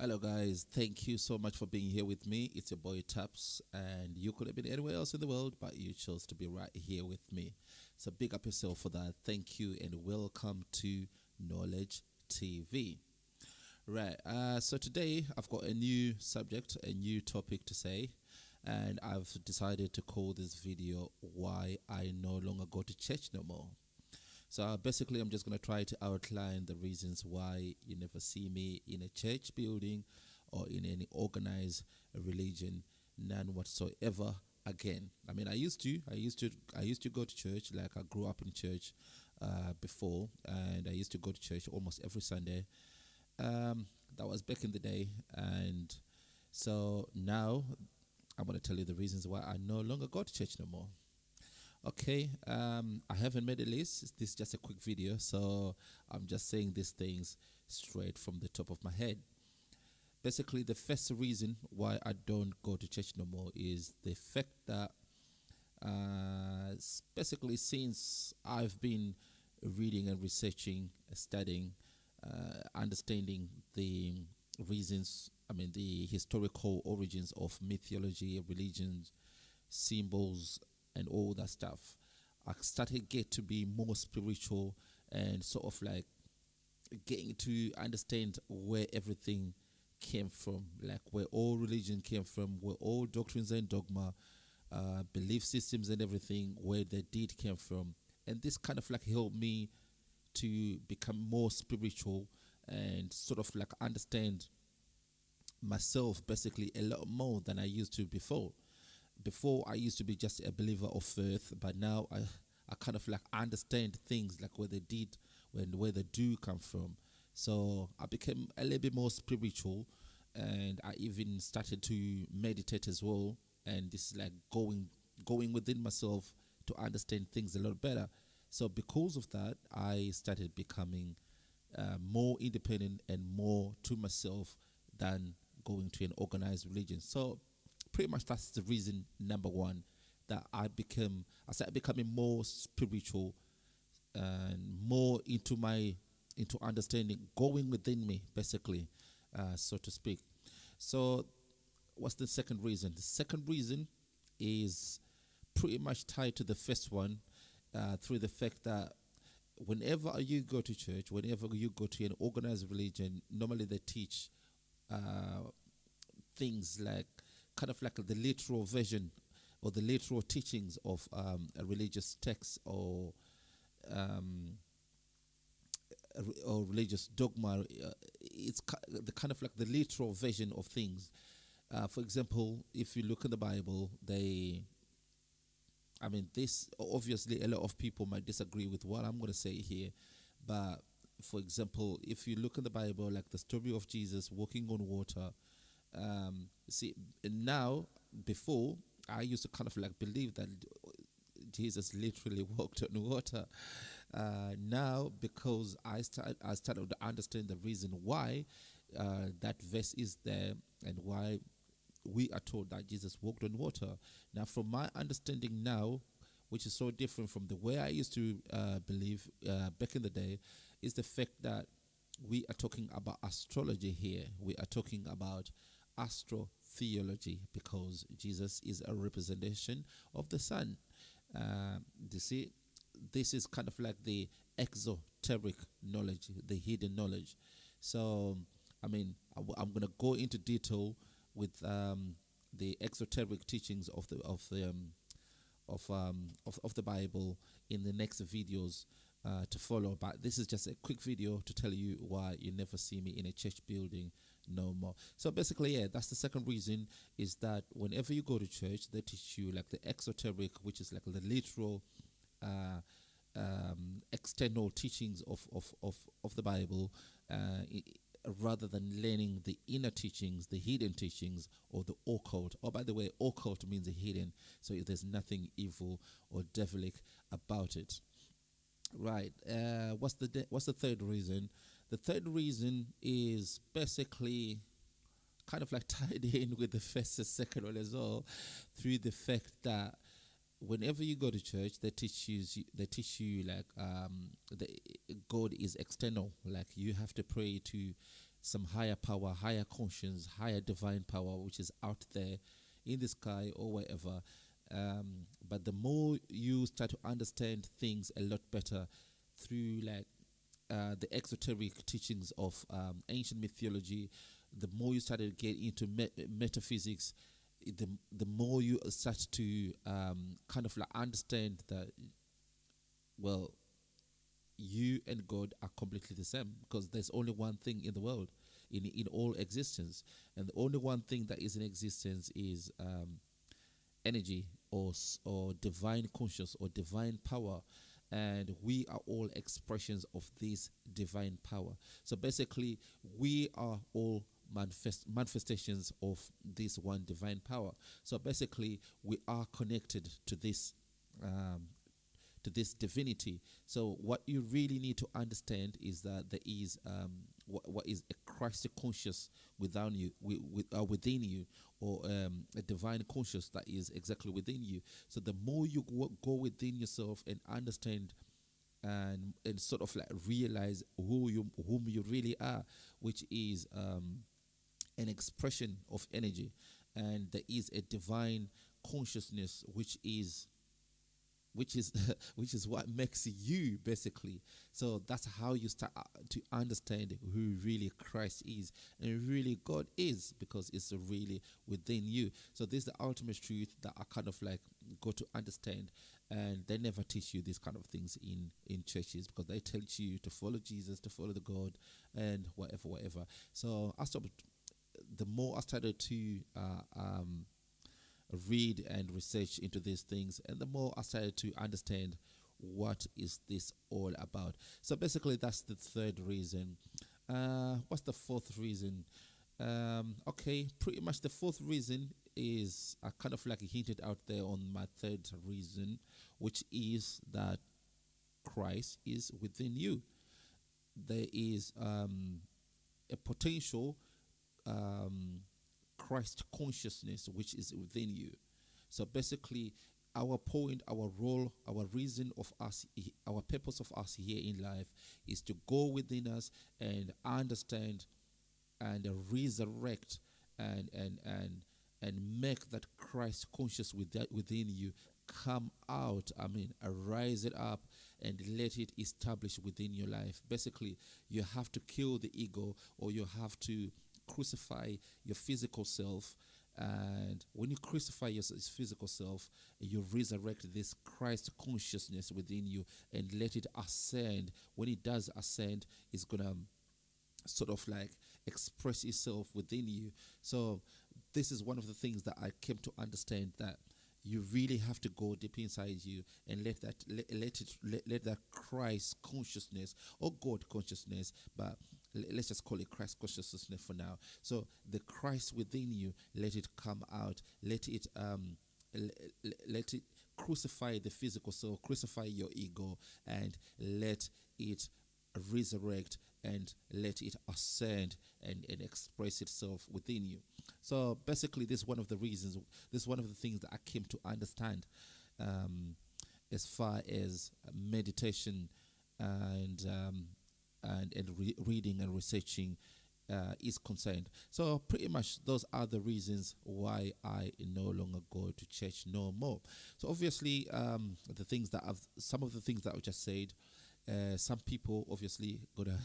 Hello, guys. Thank you so much for being here with me. It's your boy Taps, and you could have been anywhere else in the world, but you chose to be right here with me. So, big up yourself for that. Thank you, and welcome to Knowledge TV. Right. So today I've got a new subject, a new topic to say, and I've decided to call this video "Why I No Longer Go to Church No More." So basically, I'm just going to try to outline the reasons why you never see me in a church building or in any organized religion, none whatsoever again. I mean, I used to go to church. Like I grew up in church before, and I used to go to church almost every Sunday. That was back in the day, and so now I'm going to tell you the reasons why I no longer go to church no more. Okay, I haven't made a list. This is just a quick video, so I'm just saying these things straight from the top of my head. Basically, the first reason why I don't go to church no more is the fact that, basically, since I've been reading and researching, studying, understanding the reasons, the historical origins of mythology, religions, symbols, and all that stuff. I started get to be more spiritual and sort of like getting to understand where everything came from, like where all religion came from, where all doctrines and dogma, belief systems and everything, where the deed came from. And this kind of like helped me to become more spiritual and sort of like understand myself basically a lot more than I used to before. Before I used to be just a believer of faith, but now I kind of like understand things like where they did, where they do come from. So I became a little bit more spiritual, and I even started to meditate as well. And this is like going within myself to understand things a lot better. So because of that, I started becoming more independent and more to myself than going to an organized religion. So pretty much that's the reason number one that I started becoming more spiritual and more into understanding going within me basically, so to speak. So what's the second reason? The second reason is pretty much tied to the first one, through the fact that whenever you go to church, whenever you go to an organized religion, normally they teach uh, things like kind of like the literal version or the literal teachings of a religious text um, or religious dogma. It's the kind of like the literal version of things. For example, if you look in the Bible, this obviously a lot of people might disagree with what I'm going to say here, but for example, if you look in the Bible, like the story of Jesus walking on water, see, now, before, I used to kind of like believe that Jesus literally walked on water. Now, because I started to understand the reason why that verse is there and why we are told that Jesus walked on water. Now, from my understanding now, which is so different from the way I used to believe back in the day, is the fact that we are talking about astrology here. We are talking about astrotheology because Jesus is a representation of the sun. You see, this is kind of like the exoteric knowledge, the hidden knowledge. So, I'm going to go into detail with the exoteric teachings of the Bible in the next videos to follow. But this is just a quick video to tell you why you never see me in a church building no more. So basically, yeah, that's the second reason, is that whenever you go to church, they teach you like the exoteric, which is like the literal uh, external teachings of the Bible, rather than learning the inner teachings, the hidden teachings, or the occult. Oh, by the way, occult means hidden, so there's nothing evil or devilic about it. Right. What's the third reason? The third reason is basically kind of like tied in with the first and second one as well, through the fact that whenever you go to church, they teach you like the God is external. Like you have to pray to some higher power, higher conscience, higher divine power, which is out there in the sky or wherever. But the more you start to understand things a lot better through like the exoteric teachings of ancient mythology, the more you start to get into metaphysics, the more you start to kind of like understand that, well, you and God are completely the same, because there's only one thing in the world, in all existence, and the only one thing that is in existence is energy, or divine conscious, or divine power, and we are all expressions of this divine power. So basically, we are all manifestations of this one divine power. So basically, we are connected to this um, divinity. So what you really need to understand is that there is what is a Christ conscious within you, or a divine conscious that is exactly within you. So the more you go within yourself and understand, and sort of like realize whom you really are, which is an expression of energy, and there is a divine consciousness, which is which is what makes you, basically. So that's how you start to understand who really Christ is and really God is, because it's really within you. So this is the ultimate truth that I kind of like got to understand. And they never teach you these kind of things in churches, because they teach you to follow Jesus, to follow the God, and whatever. So the more I started to read and research into these things, and the more I started to understand what is this all about. So basically, that's the third reason. What's the fourth reason? Okay, pretty much the fourth reason is, I kind of like hinted out there on my third reason, which is that Christ is within you. There is a potential Christ consciousness which is within you. So basically, our point, our role, our reason of us, our purpose of us here in life is to go within us and understand and resurrect and make that Christ conscious within you come out. I mean, rise it up and let it establish within your life. Basically, you have to kill the ego, or you have to crucify your physical self. And when you crucify your physical self, you resurrect this Christ consciousness within you and let it ascend. When it does ascend, it's gonna sort of like express itself within you. So this is one of the things that I came to understand, that you really have to go deep inside you and let that Christ consciousness, or God consciousness, but let's just call it Christ consciousness for now. So the Christ within you, let it come out. Let it crucify the physical soul, crucify your ego, and let it resurrect and let it ascend and express itself within you. So basically, this is one of the reasons, this is one of the things that I came to understand as far as meditation and reading and researching is concerned. So pretty much those are the reasons why I no longer go to church no more. So obviously, some of the things that I've just said, some people obviously gonna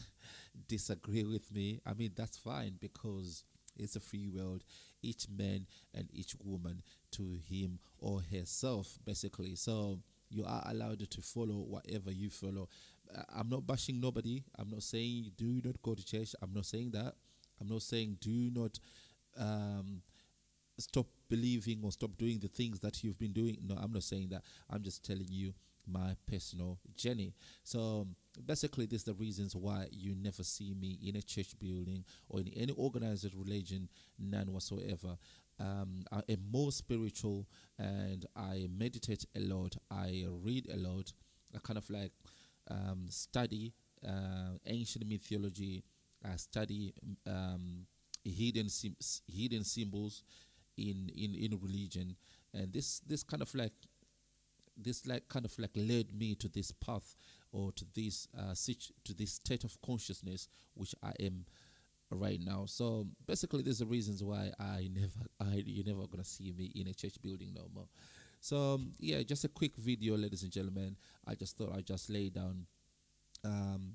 disagree with me. I mean, that's fine, because it's a free world, each man and each woman to him or herself, basically. So you are allowed to follow whatever you follow. I'm not bashing nobody. I'm not saying do not go to church. I'm not saying that. I'm not saying do not stop believing or stop doing the things that you've been doing. No, I'm not saying that. I'm just telling you my personal journey. So basically, these are the reasons why you never see me in a church building or in any organized religion, none whatsoever. I am more spiritual, and I meditate a lot. I read a lot. I kind of like study ancient mythology. I study hidden symbols in religion, and this kind of like led me to this path, or to this state of consciousness which I am right now. So basically, there's the reasons why you're never gonna see me in a church building no more. So yeah, just a quick video, ladies and gentlemen. I just thought I'd just lay down um,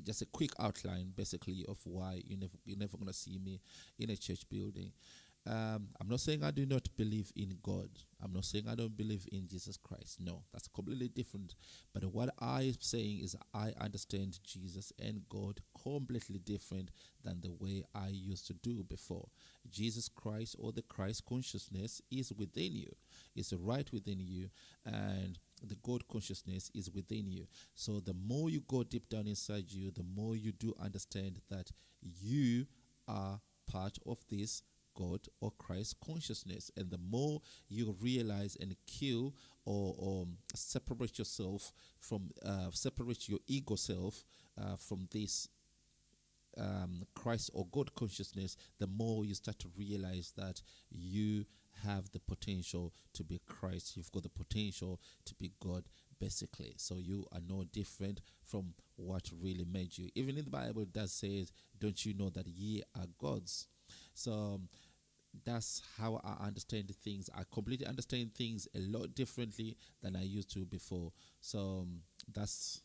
just a quick outline, basically, of why you're never gonna see me in a church building. I'm not saying I do not believe in God. I'm not saying I don't believe in Jesus Christ. No, that's completely different. But what I'm saying is I understand Jesus and God completely different than the way I used to do before. Jesus Christ, or the Christ consciousness, is within you. It's right within you, and the God consciousness is within you. So the more you go deep down inside you, the more you do understand that you are part of this God or Christ consciousness. And the more you realize and kill or separate yourself from, separate your ego self from this Christ or God consciousness, the more you start to realize that you have the potential to be Christ. You've got the potential to be God, basically. So you are no different from what really made you. Even in the Bible, it does say, "Don't you know that ye are gods?" So that's how I understand things. I completely understand things a lot differently than I used to before. So that's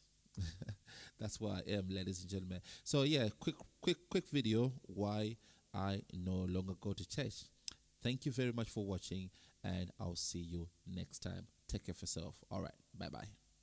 that's why I am, ladies and gentlemen. So yeah, quick video why I no longer go to church. Thank you very much for watching, and I'll see you next time. Take care of yourself. All right, bye bye.